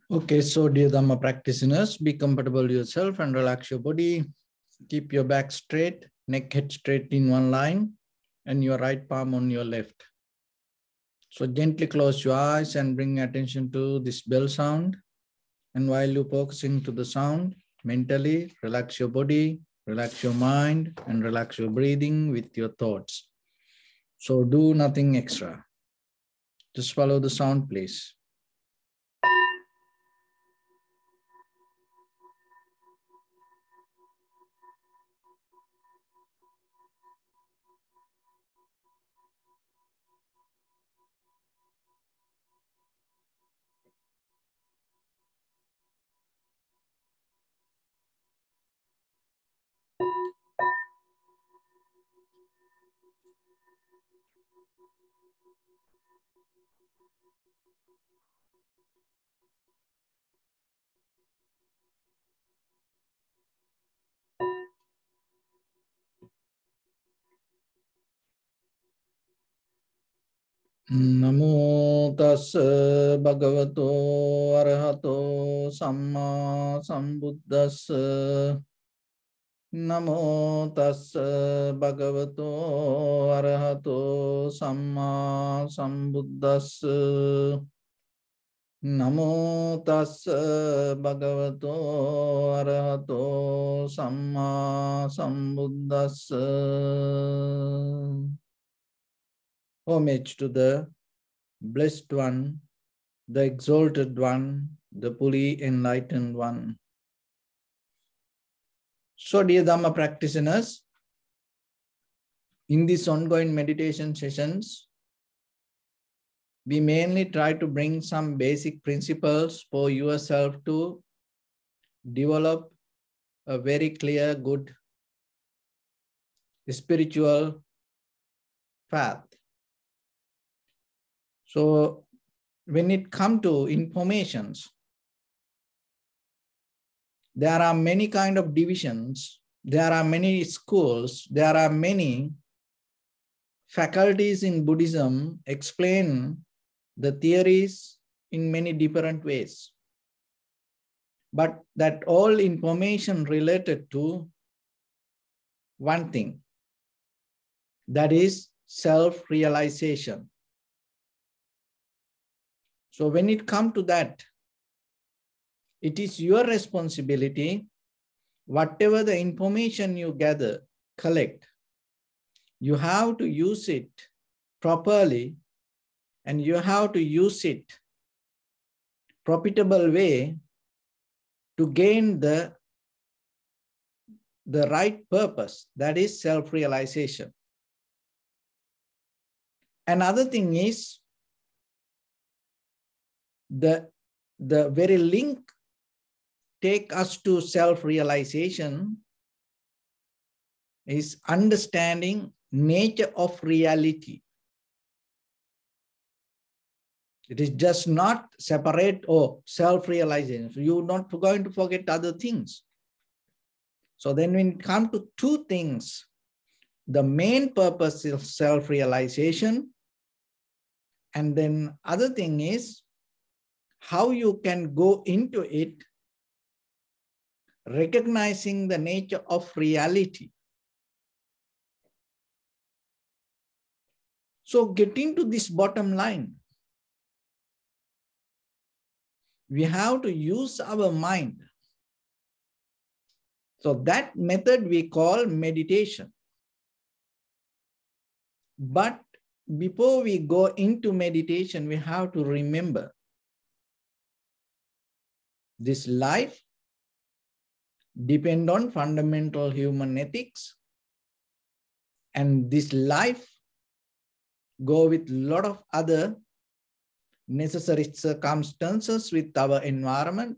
Okay, so dear Dharma practitioners, be comfortable yourself and relax your body. Keep your back straight, neck head straight in one line, and your right palm on your left. So gently close your eyes and bring attention to this bell sound. And while you're focusing to the sound, mentally relax your body, relax your mind, and relax your breathing with your thoughts. So do nothing extra. Just follow the sound, please. Namo tassa bhagavato arahato samma sambuddhassa. Namo tassa bhagavato arahato samma sambuddhassa. Namo tassa bhagavato arahato samma sambuddhassa. Homage to the Blessed One, the Exalted One, the fully Enlightened One. So, dear Dhamma practitioners, in these ongoing meditation sessions, we mainly try to bring some basic principles for yourself to develop a very clear, good spiritual path. So, when it comes to informations, there are many kind of divisions, there are many schools, there are many faculties in Buddhism explain the theories in many different ways. But that all information related to one thing, that is self-realization. So when it comes to that, it is your responsibility, whatever the information you gather, collect, you have to use it properly and you have to use it profitable way to gain the right purpose, that is self-realization. Another thing is the very link take us to self-realization is understanding nature of reality. It is just not separate or self-realization. So you're not going to forget other things. So then when it comes to two things, the main purpose is self-realization. And then other thing is how you can go into it, recognizing the nature of reality. So getting to this bottom line, we have to use our mind. So that method we call meditation. But before we go into meditation, we have to remember this life depends on fundamental human ethics, and this life go with a lot of other necessary circumstances with our environment,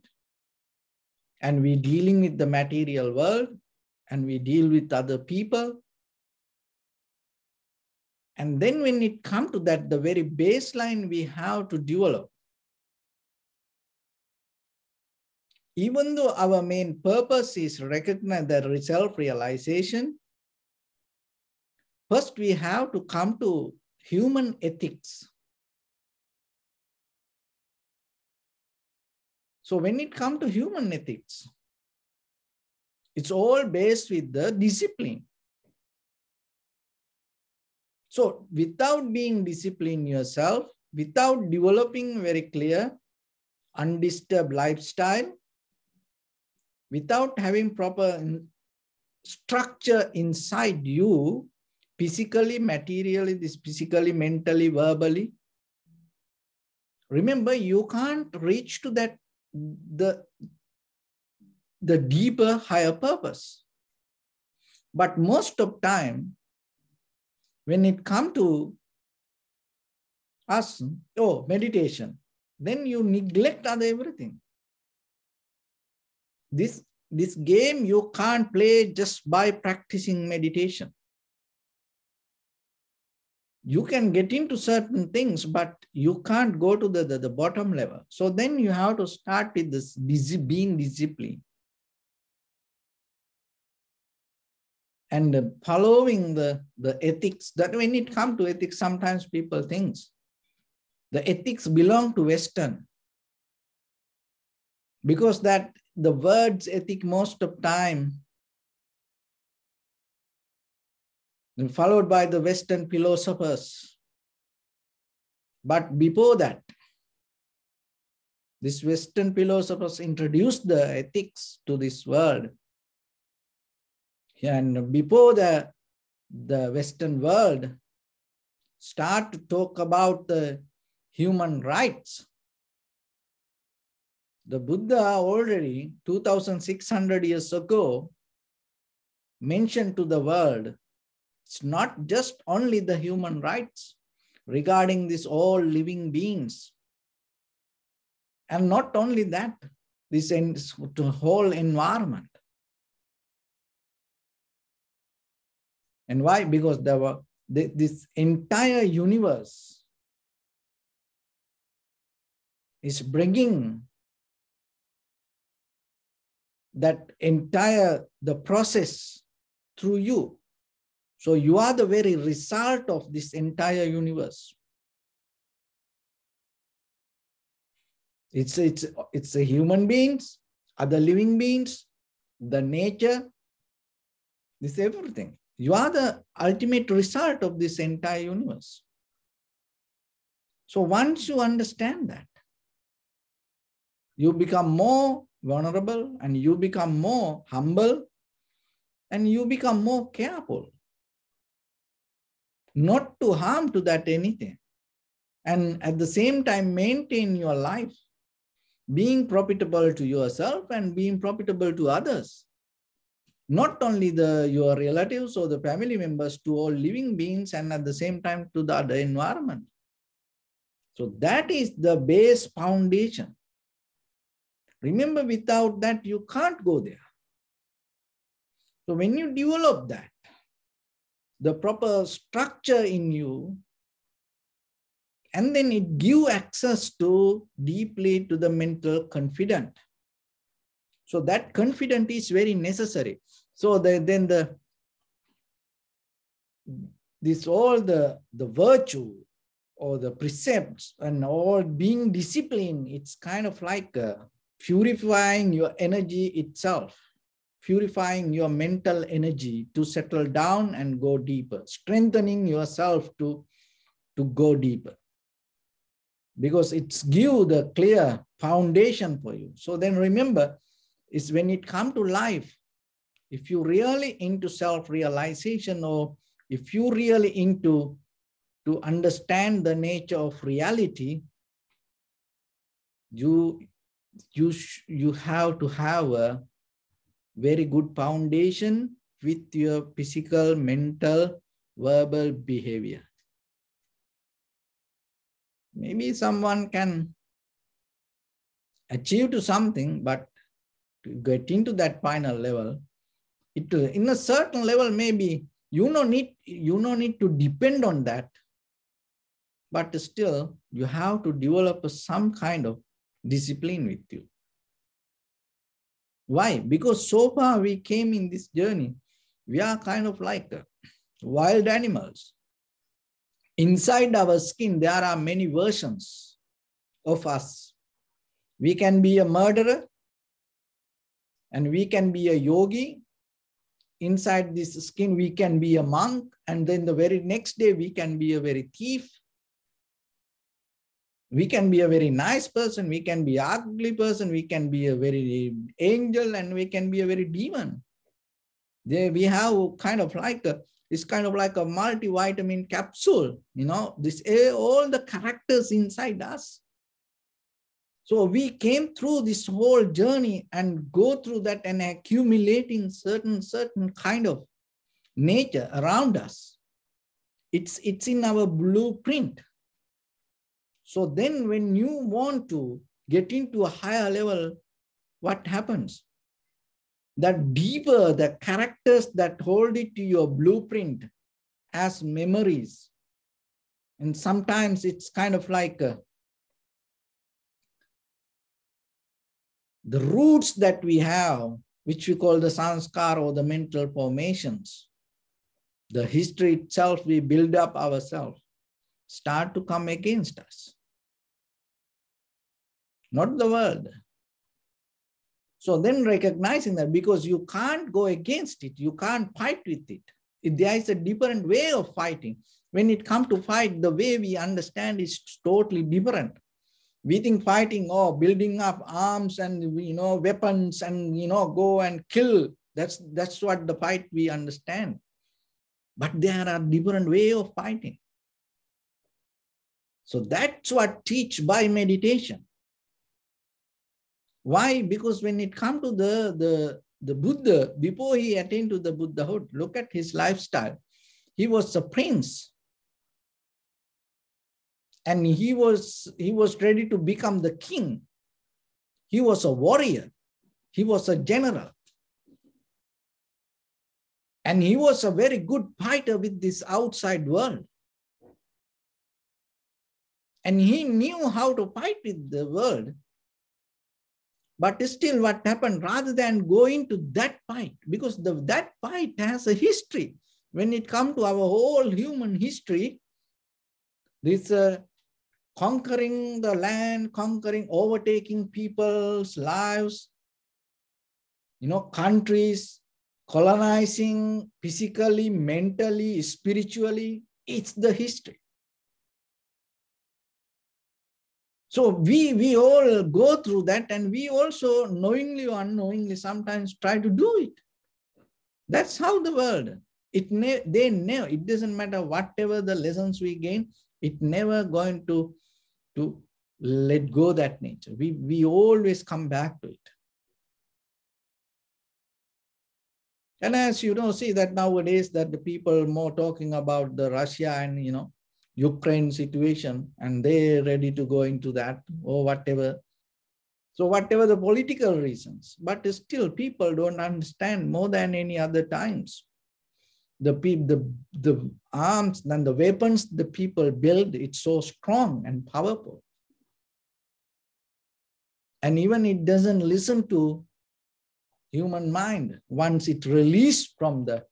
and we dealing with the material world, and we deal with other people. And then when it comes to that, the very baseline we have to develop. Even though our main purpose is recognize the self-realization, first we have to come to human ethics. So when it comes to human ethics, it's all based with the discipline. So without being disciplined yourself, without developing very clear, undisturbed lifestyle, without having proper structure inside you, physically, materially, physically, mentally, verbally, remember, you can't reach to that, the deeper, higher purpose. But most of time, when it comes to us, meditation, then you neglect other everything. This game you can't play just by practicing meditation. You can get into certain things, but you can't go to the bottom level. So then you have to start with this being disciplined. And following the ethics, that when it comes to ethics, sometimes people think the ethics belong to Western. Because that the words ethic most of time followed by the Western philosophers. But before that, these Western philosophers introduced the ethics to this world. And before the Western world start to talk about the human rights, the Buddha already 2,600 years ago mentioned to the world, it's not just only the human rights regarding this all living beings. And not only that, this whole environment. And why? Because this entire universe is bringing that the process through you. So you are the very result of this entire universe. It's the human beings, other living beings, the nature, this everything. You are the ultimate result of this entire universe. So once you understand that, you become more vulnerable and you become more humble and you become more careful not to harm to that anything. And at the same time, maintain your life, being profitable to yourself and being profitable to others. Not only your relatives or the family members, to all living beings, and at the same time to the other environment. So that is the base foundation. Remember, without that, you can't go there. So when you develop that, the proper structure in you, and then it gives access to deeply to the mental confidence. So that confidence is very necessary. So then all the virtue or the precepts and all being disciplined, it's kind of like purifying your energy itself, purifying your mental energy to settle down and go deeper, strengthening yourself to go deeper. Because it's give the clear foundation for you. So then remember, is when it comes to life, if you really into self-realization, or if you really into to understand the nature of reality, you have to have a very good foundation with your physical, mental, verbal behavior. Maybe someone can achieve to something, but to get into that final level, in a certain level, maybe you no need to depend on that, but still you have to develop some kind of discipline with you. Why? Because so far we came in this journey, we are kind of like wild animals. Inside our skin, there are many versions of us. We can be a murderer and we can be a yogi. Inside this skin, we can be a monk, and then the very next day, we can be a very thief. We can be a very nice person, we can be an ugly person, we can be a very angel, and we can be a very demon. There we have kind of like it's kind of like a multivitamin capsule, this all the characters inside us. So we came through this whole journey and go through that and accumulating certain kind of nature around us. It's in our blueprint. So then when you want to get into a higher level, what happens? That deeper the characters that hold it to your blueprint as memories. And sometimes it's kind of like the roots that we have, which we call the sanskar or the mental formations. The history itself, we build up ourselves, start to come against us. Not the world. So then recognizing that, because you can't go against it, you can't fight with it. There is a different way of fighting. When it comes to fight, the way we understand is totally different. We think fighting, building up arms and weapons and go and kill. That's what the fight we understand. But there are different way of fighting. So that's what teach by meditation. Why? Because when it comes to the Buddha, before he attained to the Buddhahood, look at his lifestyle. He was a prince. And he was ready to become the king. He was a warrior. He was a general. And he was a very good fighter with this outside world. And he knew how to fight with the world. But still what happened, rather than going to that fight, because that fight has a history. When it comes to our whole human history, this conquering the land, overtaking people's lives, countries, colonizing physically, mentally, spiritually, it's the history. So we all go through that, and we also knowingly or unknowingly sometimes try to do it. That's how the world, it doesn't matter whatever the lessons we gain, it never going to let go that nature. We always come back to it. And as you see that nowadays that the people more talking about the Russia and Ukraine situation, and they're ready to go into that or whatever. So whatever the political reasons, but still people don't understand more than any other times. The arms and the weapons the people build, it's so strong and powerful. And even it doesn't listen to human mind once it released from the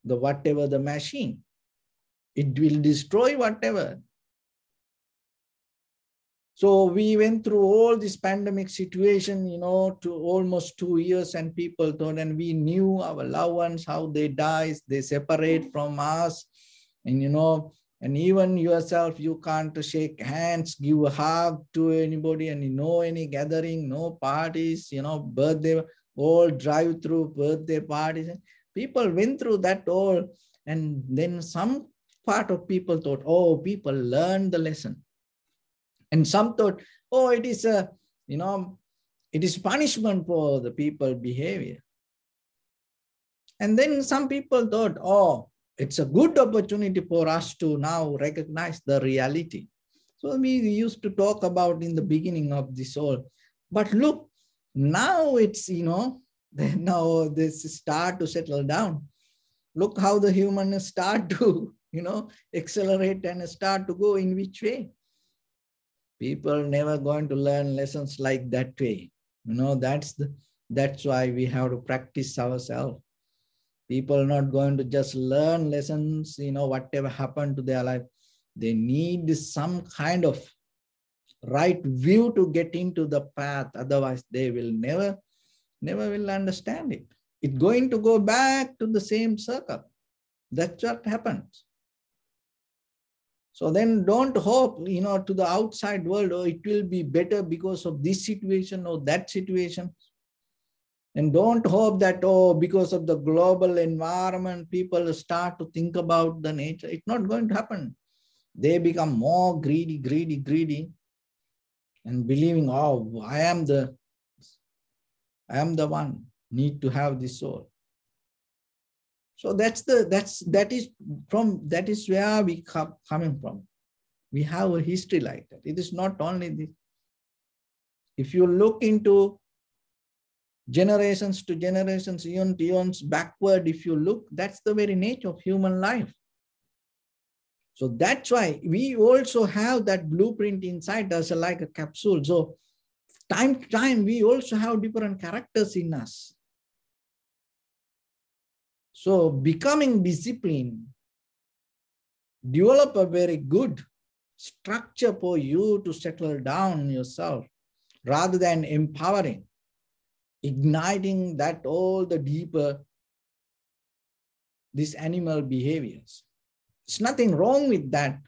whatever the machine. It will destroy whatever. So we went through all this pandemic situation, to almost 2 years, and people thought, and we knew our loved ones, how they die, they separate from us, and and even yourself, you can't shake hands, give a hug to anybody, and any gathering, no parties, birthday, all drive-through birthday parties. People went through that all, and then some part of people thought, people learned the lesson. And some thought, it is it is punishment for the people behavior. And then some people thought, it's a good opportunity for us to now recognize the reality. So we used to talk about in the beginning of this all. But look, now it's, now this start to settle down. Look how the humans start to, accelerate and start to go in which way. People never going to learn lessons like that way. That's why we have to practice ourselves. People not going to just learn lessons, whatever happened to their life. They need some kind of right view to get into the path. Otherwise, they will never will understand it. It's going to go back to the same circle. That's what happens. So then don't hope, to the outside world, oh, it will be better because of this situation or that situation. And don't hope that, oh, because of the global environment, people start to think about the nature. It's not going to happen. They become more greedy, and believing, oh, I am the one, need to have this soul. So that is where we coming from. We have a history like that. It is not only this. If you look into generations to generations, eons backward, if you look, that's the very nature of human life. So that's why we also have that blueprint inside us, like a capsule. So time to time, we also have different characters in us. So becoming disciplined, develop a very good structure for you to settle down yourself, rather than empowering, igniting that all the deeper, these animal behaviors. It's nothing wrong with that,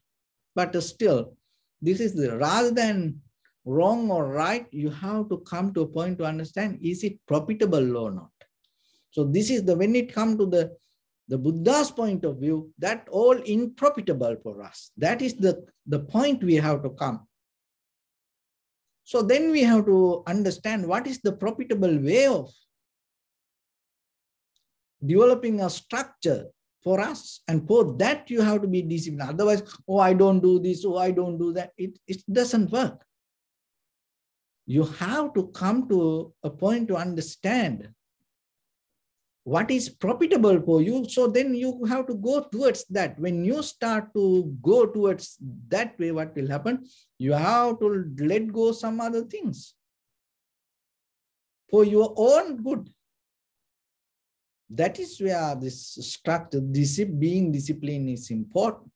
but still, this is rather than wrong or right, you have to come to a point to understand, is it profitable or not? So this is when it comes to the Buddha's point of view, that all unprofitable for us. That is the point we have to come. So then we have to understand what is the profitable way of developing a structure for us. And for that, you have to be disciplined. Otherwise, oh, I don't do this, oh, I don't do that. It doesn't work. You have to come to a point to understand what is profitable for you. So then you have to go towards that. When you start to go towards that way, what will happen? You have to let go some other things for your own good. That is where this structure, being disciplined, is important.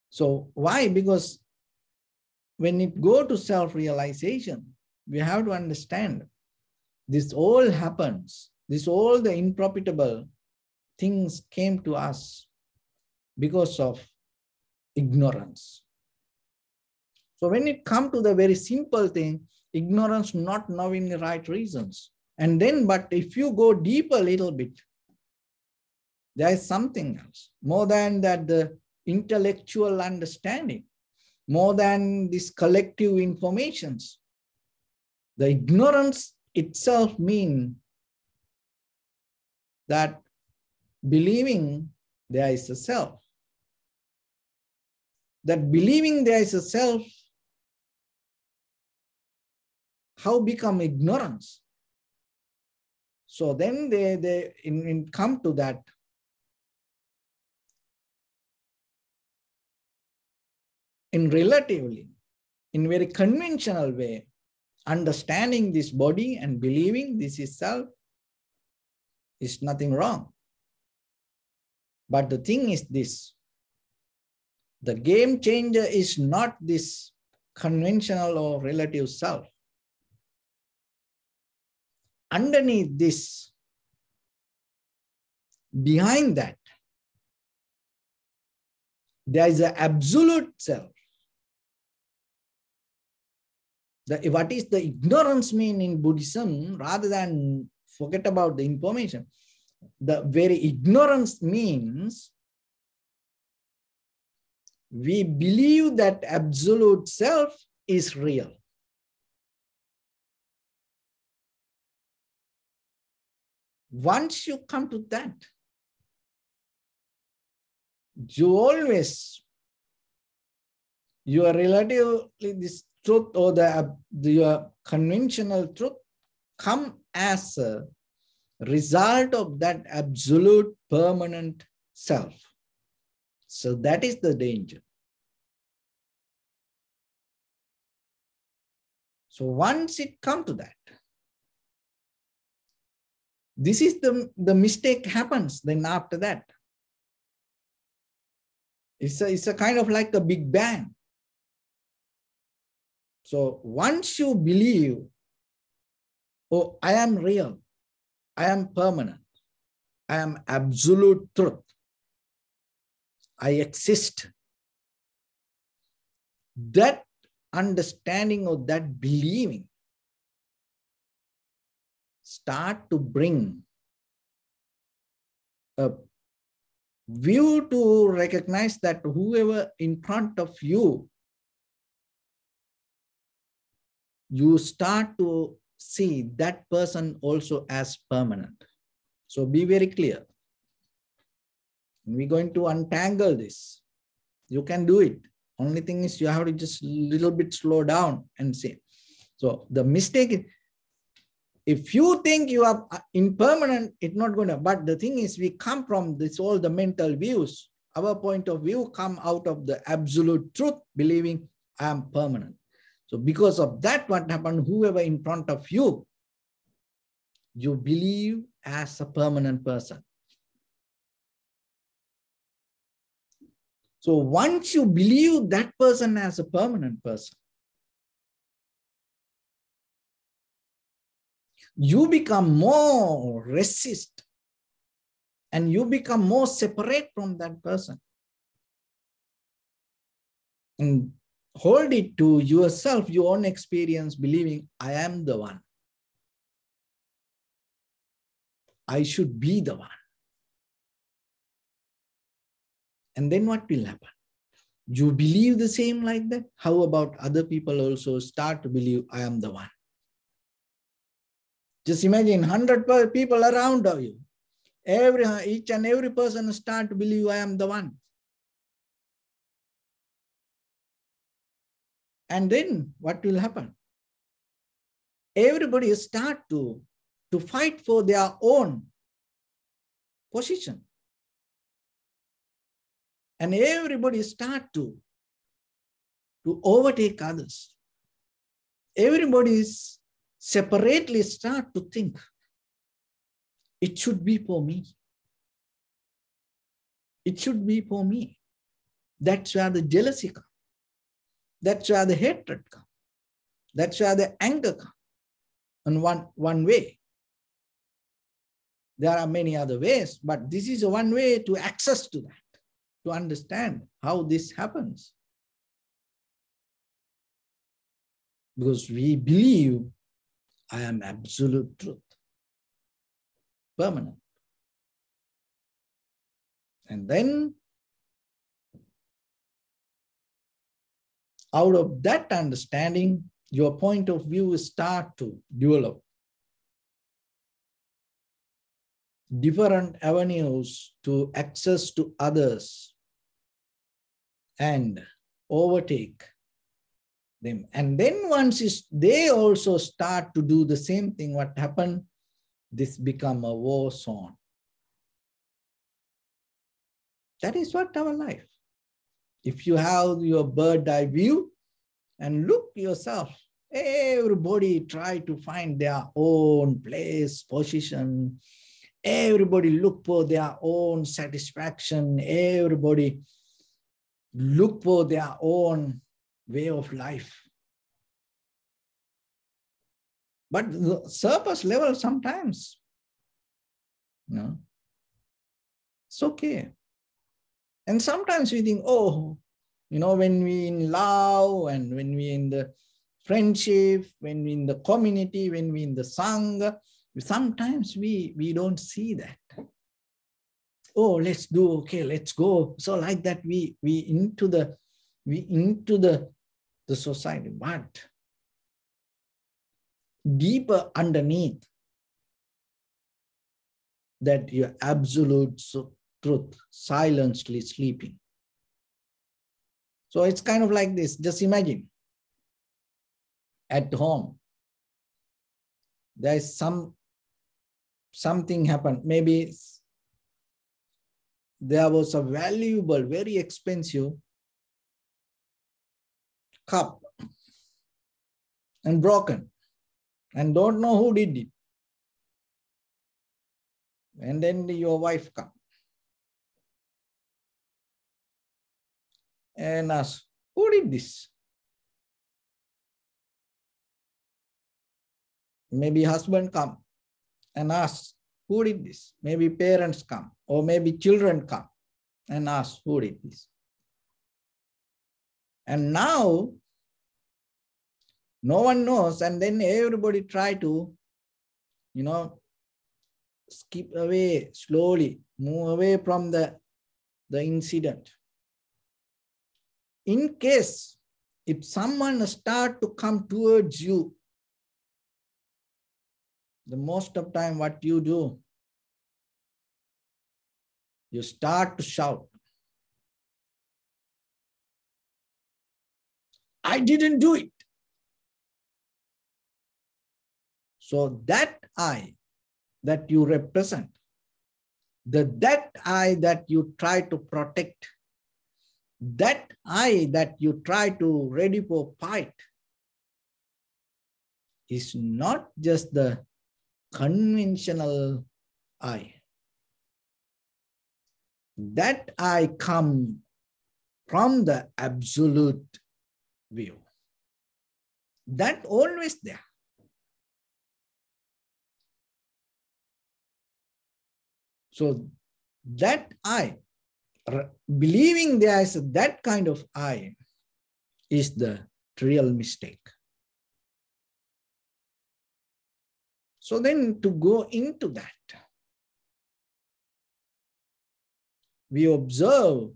So why? Because when it go to self-realization, we have to understand this all happens. All the unprofitable things came to us because of ignorance. So when it comes to the very simple thing, ignorance, not knowing the right reasons. And then, but if you go deeper a little bit, there is something else. More than that, the intellectual understanding, more than this collective informations. The ignorance itself means that believing there is a self. That believing there is a self, how become ignorance? So then they come to that. In very conventional way, understanding this body and believing this is self is nothing wrong. But the thing is this, the game changer is not this conventional or relative self. Underneath this, behind that, there is an absolute self. What is the ignorance mean in Buddhism, rather than forget about the information? The very ignorance means we believe that absolute self is real. Once you come to that, you always, your relatively this truth or your conventional truth come as a result of that absolute permanent self. So that is the danger. So once it comes to that, this is the mistake happens then after that. It's a kind of like a big bang. So once you believe, oh, I am real, I am permanent, I am absolute truth, I exist, that understanding or that believing start to bring a view to recognize that whoever in front of you, you start to see that person also as permanent. So be very clear. We're going to untangle this. You can do it. Only thing is you have to just a little bit slow down and see. So the mistake is, if you think you are impermanent, it's not going to. But the thing is, we come from this, all the mental views. Our point of view come out of the absolute truth, believing I am permanent. So because of that, what happened, whoever in front of you, you believe as a permanent person. So once you believe that person as a permanent person, you become more resist and you become more separate from that person. And hold it to yourself, your own experience, believing I am the one. I should be the one. And then what will happen? You believe the same like that? How about other people also start to believe I am the one? Just imagine 100 people around you. Each and every person start to believe I am the one. And then what will happen? Everybody start to fight for their own position. And everybody start to overtake others. Everybody separately start to think, it should be for me. It should be for me. That's where the jealousy comes. That's where the hatred comes. That's where the anger comes. In one way. There are many other ways, but this is one way to access to that, to understand how this happens. Because we believe I am absolute truth, permanent. And then out of that understanding, your point of view start to develop different avenues to access to others and overtake them. And then once they also start to do the same thing, what happened? This become a war zone. That is what our life. If you have your bird eye view and look yourself, everybody try to find their own place, position. Everybody look for their own satisfaction. Everybody look for their own way of life. But the surface level sometimes, it's okay. And sometimes we think, oh, when we in love and when we in the friendship, when we in the community, when we in the Sangha, sometimes we don't see that. Oh, let's do, okay, let's go. So like that, we into the society. But deeper underneath that, your absolute truth silently sleeping. So it's kind of like this. Just imagine at home, there is something happened. Maybe there was a valuable, very expensive cup and broken and don't know who did it. And then your wife comes and asks, who did this? Maybe husband come and ask, who did this? Maybe parents come, or maybe children come and ask, who did this? And now, no one knows, and then everybody try to, skip away slowly, move away from the incident. In case, if someone start to come towards you, the most of time what you do, you start to shout, I didn't do it. So that I that you represent, that I that you try to protect, that I that you try to ready for fight, is not just the conventional I. That I come from the absolute view. That always there. So that I, believing there is that kind of I, is the real mistake. So then to go into that, we observe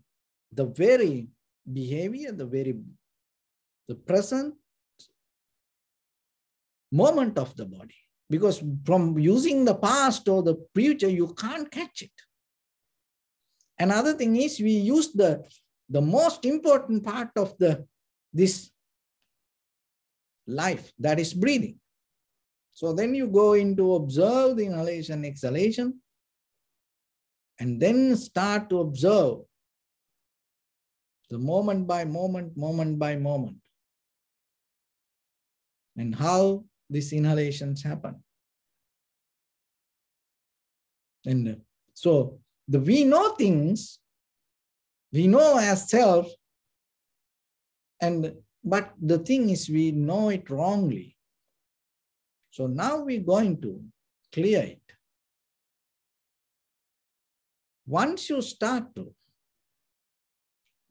the very behavior, the present moment of the body. Because from using the past or the future, you can't catch it. Another thing is we use the most important part of this life, that is breathing. So then you go into observe the inhalation, exhalation, and then start to observe the moment by moment, and how these inhalations happen. And so we know things, we know ourselves, but the thing is we know it wrongly. So now we're going to clear it. Once you start to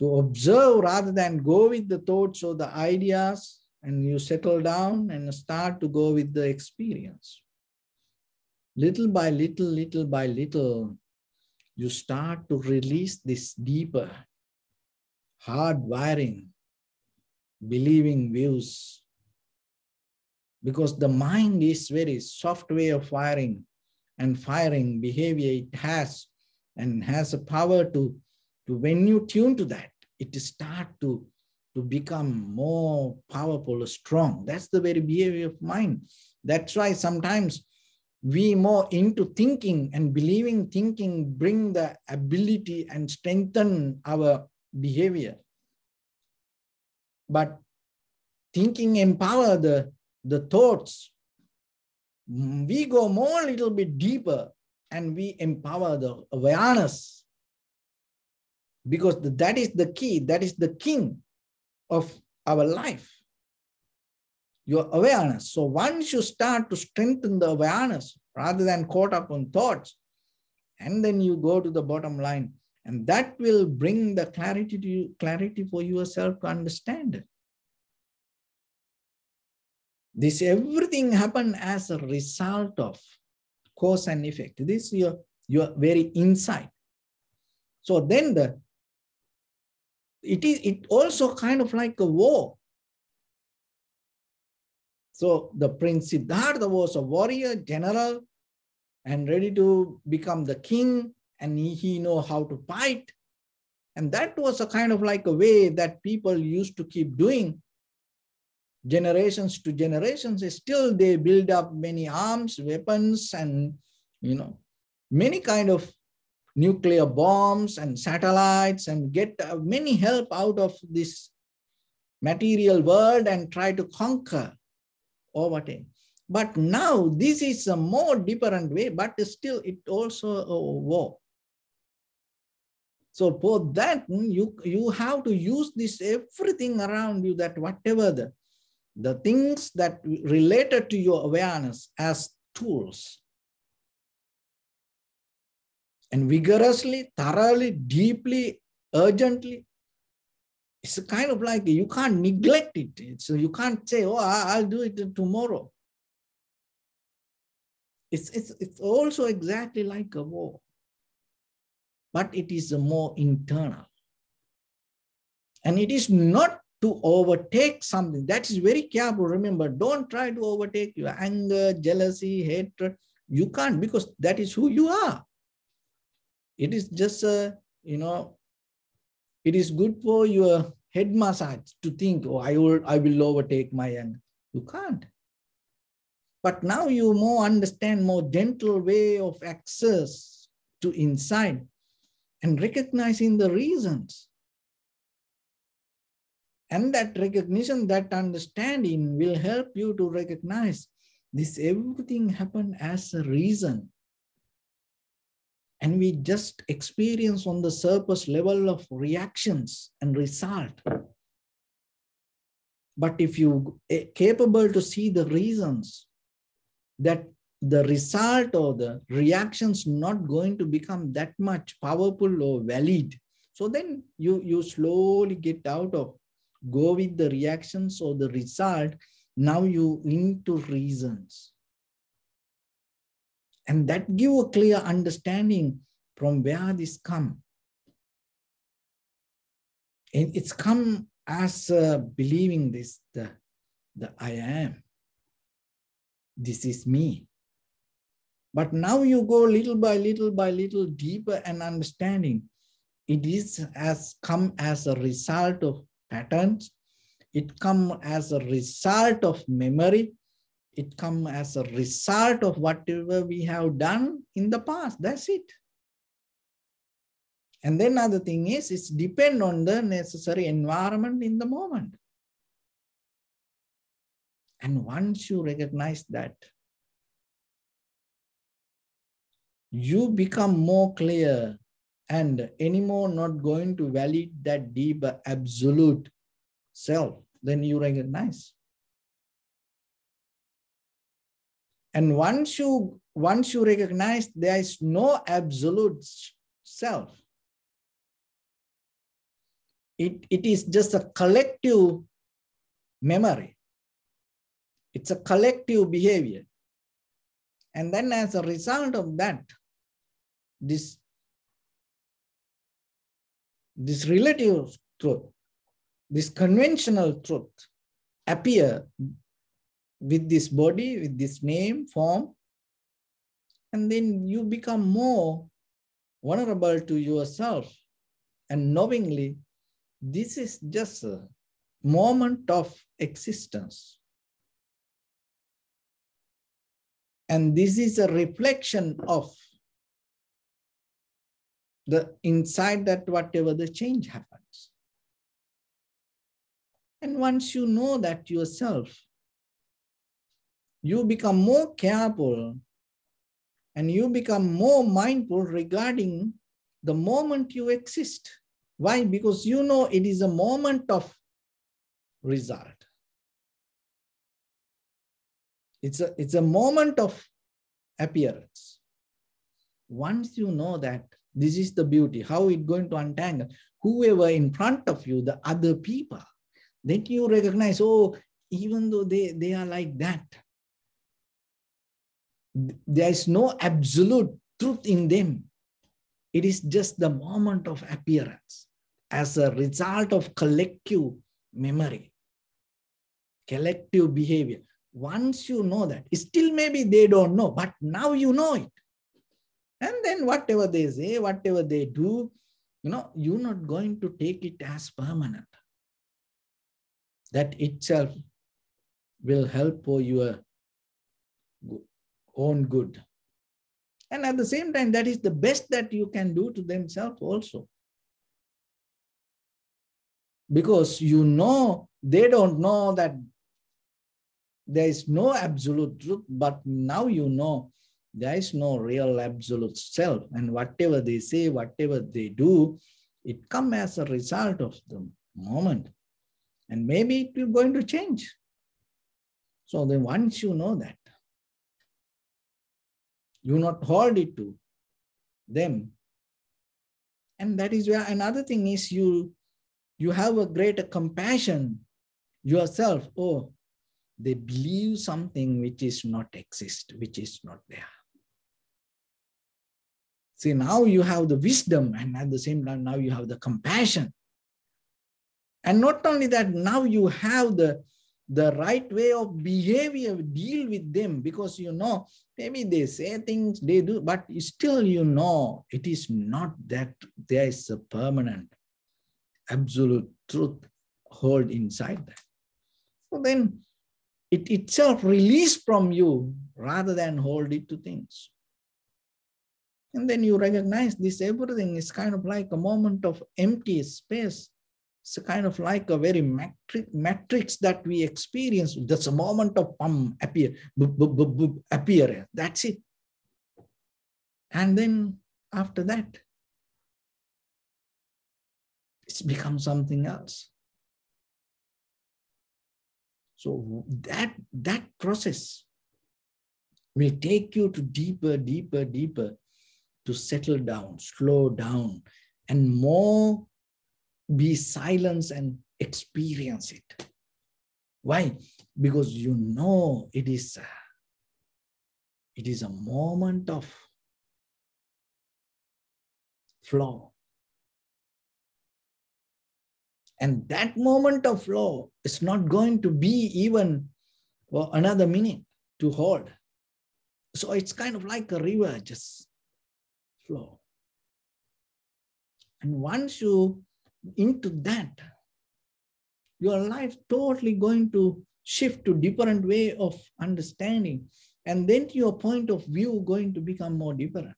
observe rather than go with the thoughts or the ideas, and you settle down and start to go with the experience, little by little, you start to release this deeper, hard wiring, believing views. Because the mind is very soft way of wiring and firing behavior it has, and has a power to when you tune to that, it start to become more powerful, strong. That's the very behavior of mind. That's why sometimes we more into thinking and believing thinking bring the ability and strengthen our behavior. But thinking empower the thoughts. We go more a little bit deeper and we empower the awareness, because that is the key, that is the king of our life, your awareness. So once you start to strengthen the awareness rather than caught up on thoughts, and then you go to the bottom line, and that will bring the clarity to you, clarity for yourself to understand it. This everything happened as a result of cause and effect. This is your very insight. So then it also kind of like a war. So the Prince Siddhartha was a warrior, general, and ready to become the king, and he know how to fight. And that was a kind of like a way that people used to keep doing. Generations to generations, still they build up many arms, weapons, and many kind of nuclear bombs and satellites, and get many help out of this material world and try to conquer over time. But now this is a more different way, but still it also a war. So for that, you have to use this everything around you, that whatever the things that related to your awareness as tools. And vigorously, thoroughly, deeply, urgently. It's kind of like you can't neglect it. So you can't say, oh, I'll do it tomorrow. It's also exactly like a war, but it is more internal. And it is not to overtake something. That is very careful. Remember, don't try to overtake your anger, jealousy, hatred. You can't, because that is who you are. It is just it is good for your head massage to think, oh, I will overtake my anger. You can't. But now you more understand more gentle way of access to inside and recognizing the reasons. And that recognition, that understanding will help you to recognize this everything happened as a reason. And we just experience on the surface level of reactions and result. But if you are capable to see the reasons, that the result or the reactions not going to become that much powerful or valid. So then you slowly get out of, go with the reactions or the result. Now you into reasons. And that give a clear understanding from where this come. And it's come as believing this, the I am. This is me. But now you go little by little deeper and understanding. It is come as a result of patterns. It come as a result of memory. It come as a result of whatever we have done in the past. That's it. And then other thing is, it's depend on the necessary environment in the moment. And once you recognize that, you become more clear and anymore not going to validate that deep absolute self. Then you recognize. And once you recognize there is no absolute self, it is just a collective memory. It's a collective behavior. And then as a result of that, this relative truth, this conventional truth appear with this body, with this name, form, and then you become more vulnerable to yourself and knowingly this is just a moment of existence. And this is a reflection of the inside that whatever the change happens. And once you know that yourself, you become more careful and you become more mindful regarding the moment you exist. Why? Because you know it is a moment of result. It's a moment of appearance. Once you know that, this is the beauty, how it's going to untangle whoever in front of you, the other people, then you recognize, oh, even though they are like that, there is no absolute truth in them. It is just the moment of appearance as a result of collective memory, collective behavior. Once you know that, still maybe they don't know, but now you know it. And then whatever they say, whatever they do, you're not going to take it as permanent. That itself will help for your own good. And at the same time, that is the best that you can do to themselves also. Because you know, they don't know that there is no absolute truth, but now you know there is no real absolute self. And whatever they say, whatever they do, it comes as a result of the moment. And maybe it will going to change. So then once you know that, you not hold it to them. And that is where another thing is you have a greater compassion yourself. Oh, they believe something which is not exist, which is not there. See, now you have the wisdom, and at the same time, now you have the compassion. And not only that, now you have the right way of behavior, deal with them, because you know, maybe they say things, they do, but still you know, it is not that there is a permanent, absolute truth hold inside that. So then it itself release from you rather than hold it to things. And then you recognize this everything is kind of like a moment of empty space. It's a kind of like a very matrix that we experience. That's a moment of appear, appearance. That's it. And then after that, it's become something else. So that process will take you to deeper, deeper, deeper, to settle down, slow down, and more be silent and experience it. Why? Because you know it is a moment of flow. And that moment of flow is not going to be even for another minute to hold. So it's kind of like a river, just flow. And once you into that, your life totally going to shift to different way of understanding. And then your point of view going to become more different.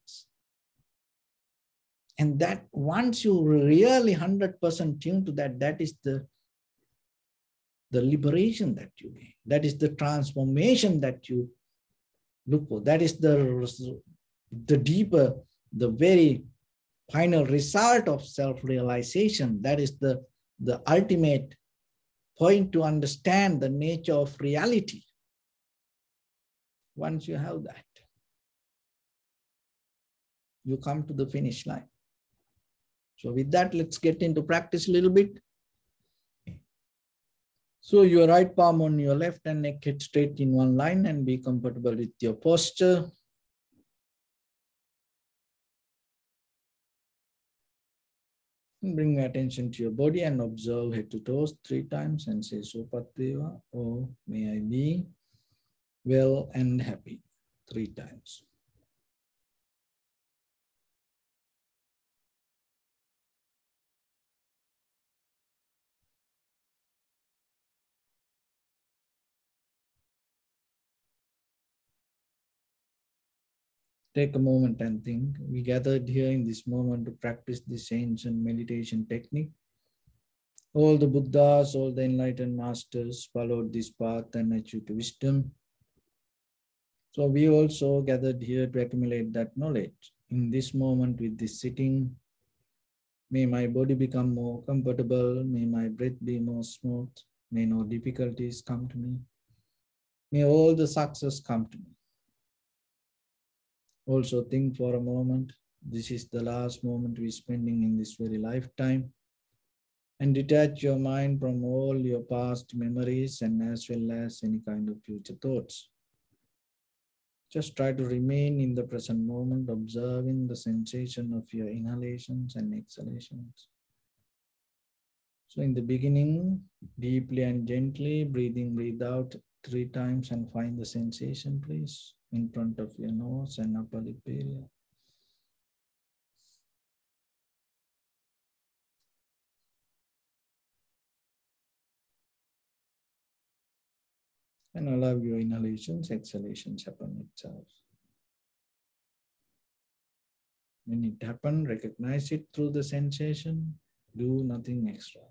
And that once you really 100% tune to that, that is the liberation that you gain. That is the transformation that you look for. That is the deeper, the very final result of self-realization. That is the ultimate point to understand the nature of reality. Once you have that, you come to the finish line. So with that, let's get into practice a little bit. So your right palm on your left and neck head straight in one line, and be comfortable with your posture. And bring your attention to your body and observe head to toes 3 times and say Sopatdeva, oh, may I be well and happy 3 times. Take a moment and think. We gathered here in this moment to practice this ancient meditation technique. All the Buddhas, all the enlightened masters followed this path and achieved wisdom. So we also gathered here to accumulate that knowledge. In this moment with this sitting, may my body become more comfortable. May my breath be more smooth. May no difficulties come to me. May all the success come to me. Also think for a moment, this is the last moment we're spending in this very lifetime. And detach your mind from all your past memories and as well as any kind of future thoughts. Just try to remain in the present moment, observing the sensation of your inhalations and exhalations. So in the beginning, deeply and gently, breathe out 3 times and find the sensation, please, in front of your nose and upper lip area. And allow your inhalations, exhalations happen itself. When it happens, recognize it through the sensation, do nothing extra.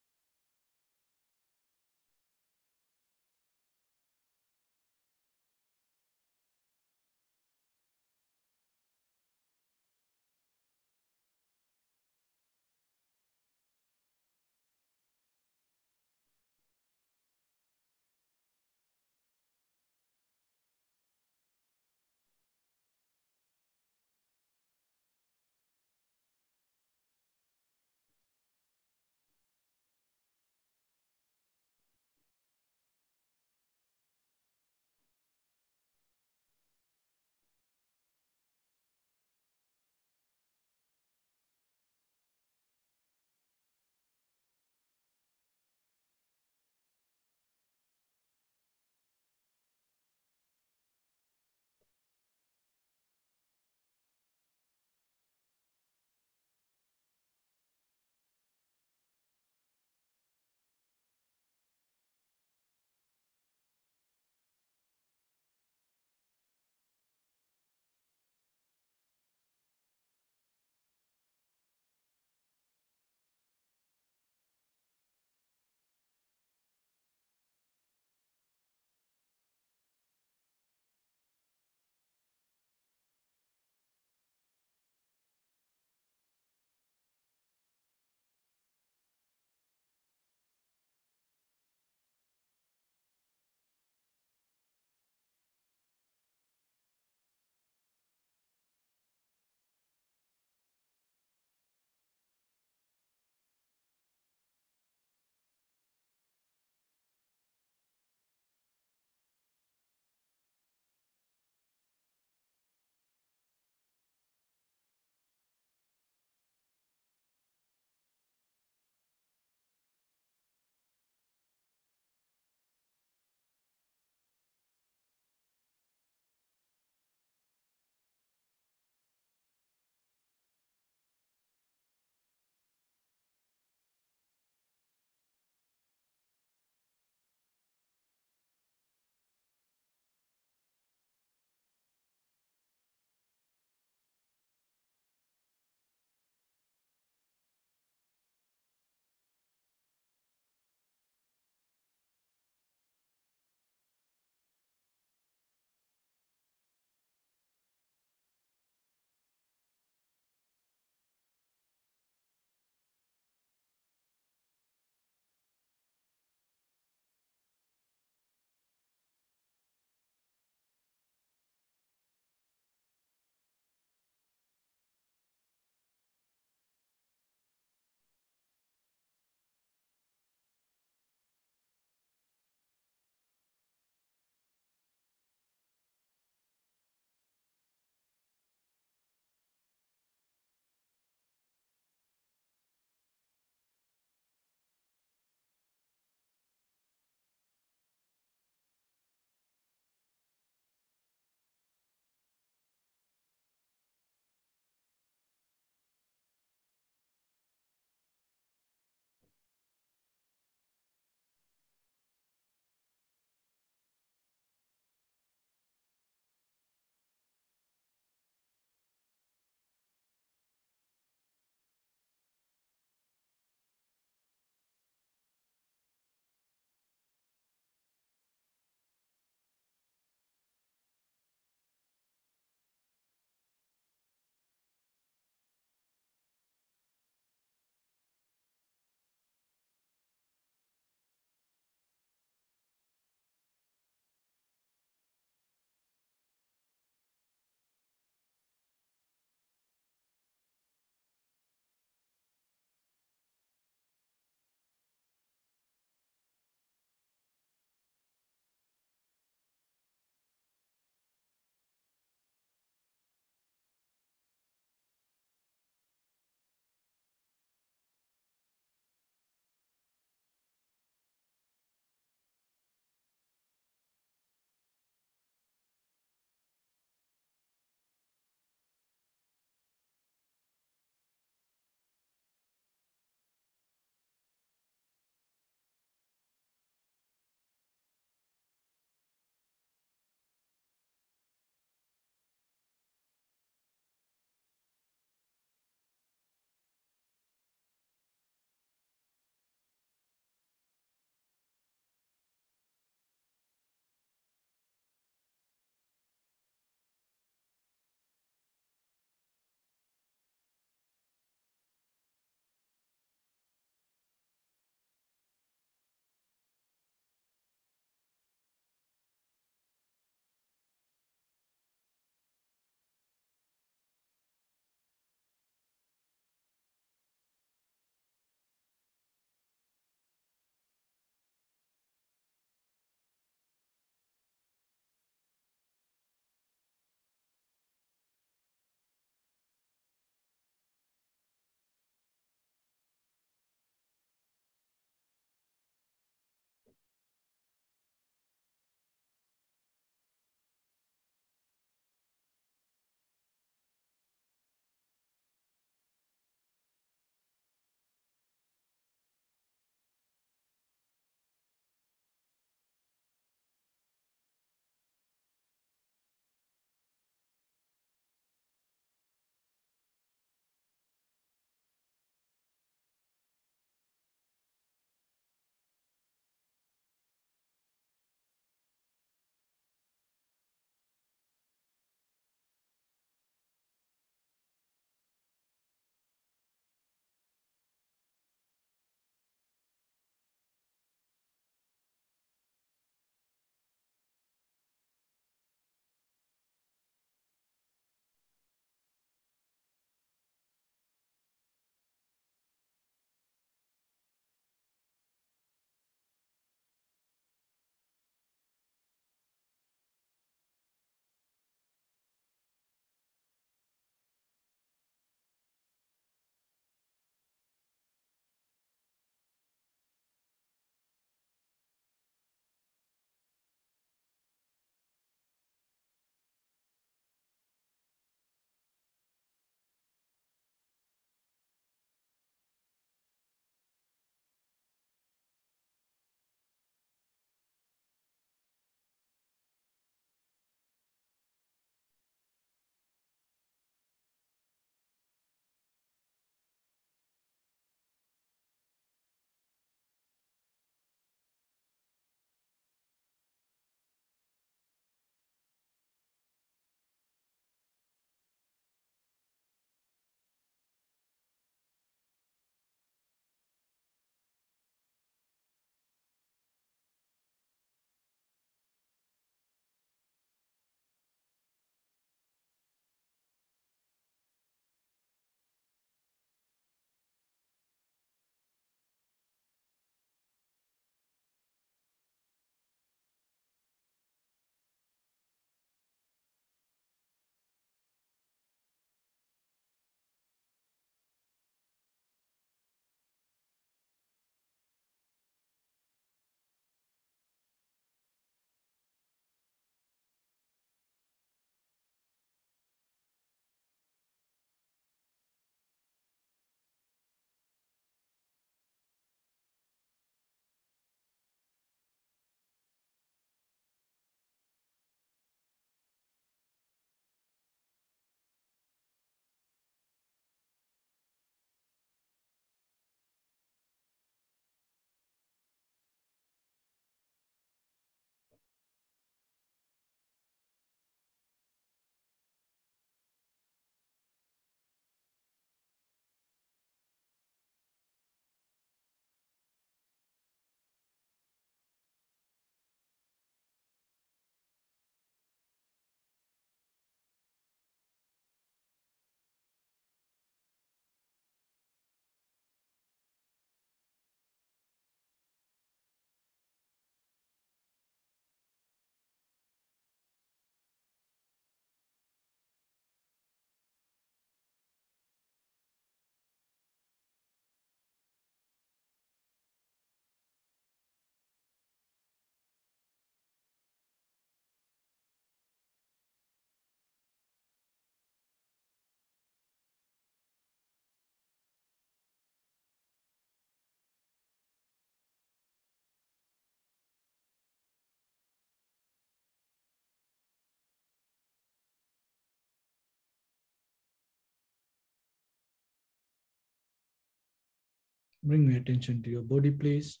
Bring your attention to your body, please.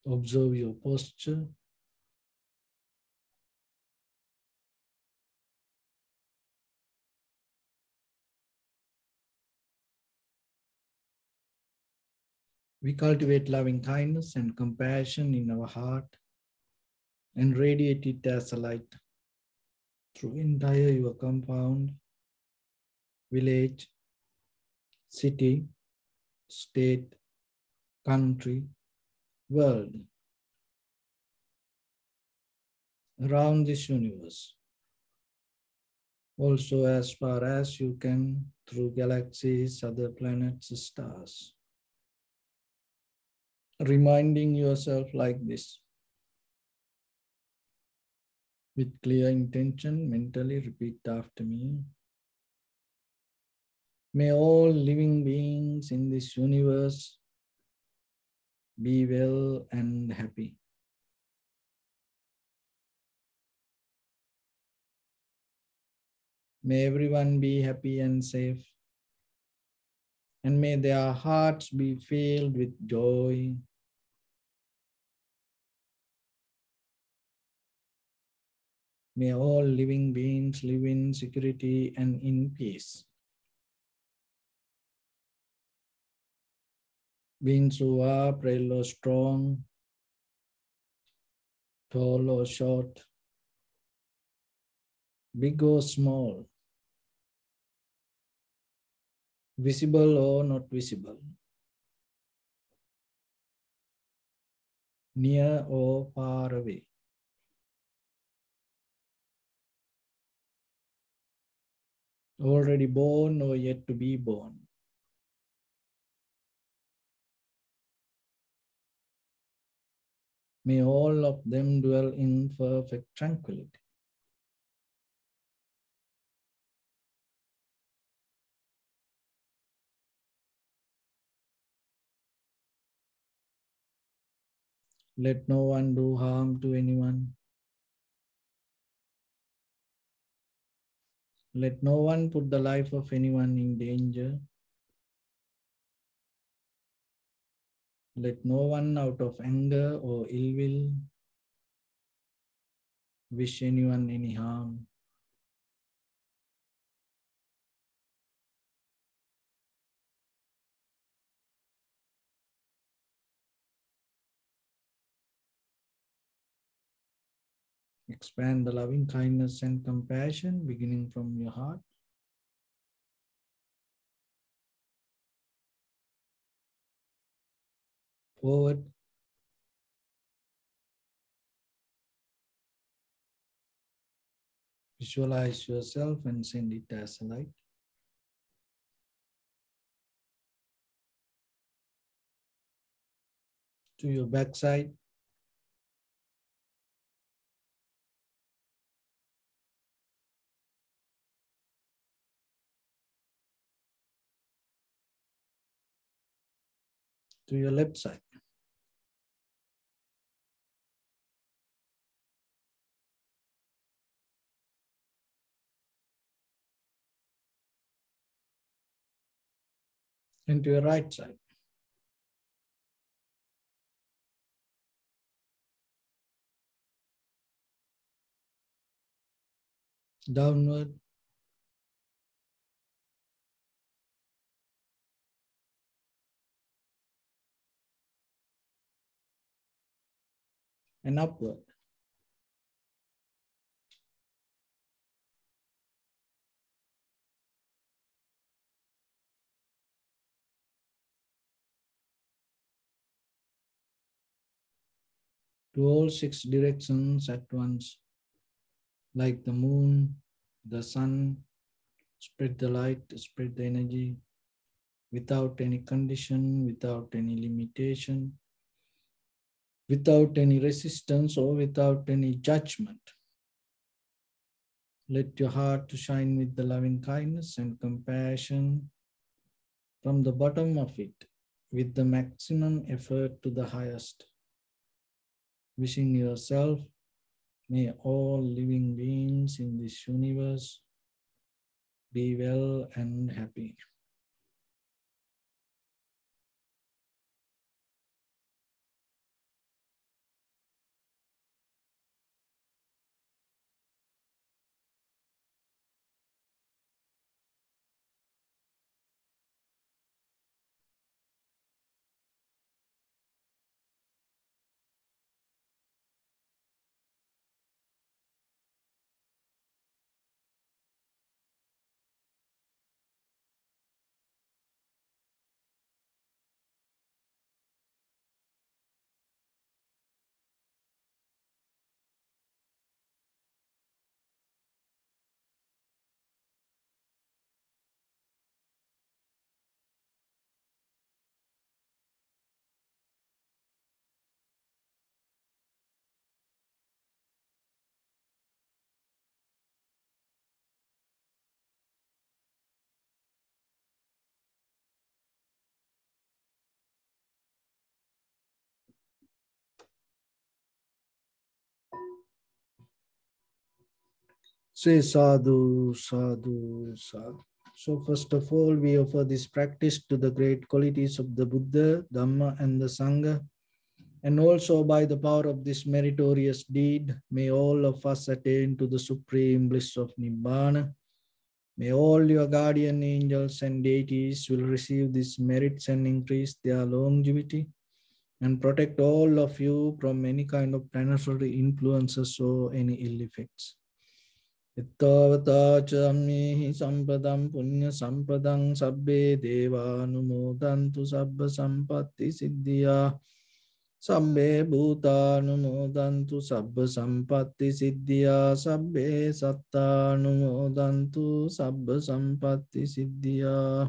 Observe your posture. We cultivate loving kindness and compassion in our heart and radiate it as a light through entire your compound, village, city, state, country, world, around this universe. Also as far as you can through galaxies, other planets, stars. Reminding yourself like this. With clear intention, mentally repeat after me. May all living beings in this universe be well and happy. May everyone be happy and safe. And may their hearts be filled with joy. May all living beings live in security and in peace. Beings who are frail or strong, tall or short, big or small, visible or not visible, near or far away. Already born or yet to be born. May all of them dwell in perfect tranquility. Let no one do harm to anyone. Let no one put the life of anyone in danger. Let no one out of anger or ill will wish anyone any harm. Expand the loving kindness and compassion beginning from your heart. Forward. Visualize yourself and send it as a light. To your backside. To your left side. And to your right side. Downward. And upward. To all six directions at once. Like the moon, the sun, spread the light, spread the energy without any condition, without any limitation, without any resistance or without any judgment. Let your heart to shine with the loving kindness and compassion from the bottom of it with the maximum effort to the highest. Wishing yourself, may all living beings in this universe be well and happy. Say sadhu, sadhu, sadhu. So first of all, we offer this practice to the great qualities of the Buddha, Dhamma, and the Sangha. And also by the power of this meritorious deed, may all of us attain to the supreme bliss of Nibbana. May all your guardian angels and deities will receive these merits and increase their longevity and protect all of you from any kind of planetary influences or any ill effects. Ittavata chammehi sampadam punya sampadam sabbe deva anumodantu sabba sampatti siddhya sabbe bhuta anumodantu sabba sampatti siddhya sabbe satta anumodantu sabba sampatti siddhya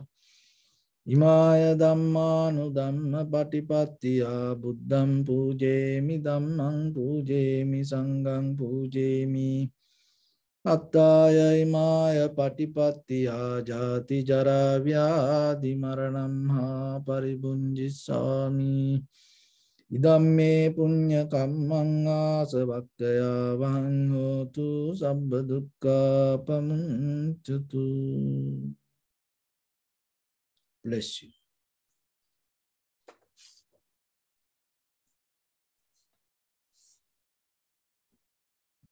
Imaya dhammanu dhamma patipattiya buddham pujemi dhammam pujemi sangham pujemi Attaya imaya patipattiya jati jara vyadhi maranam ha paribunjisami Idamme punya kammang asavakkaya vahang hotu sabba dukkha pamuncatu. Bless you.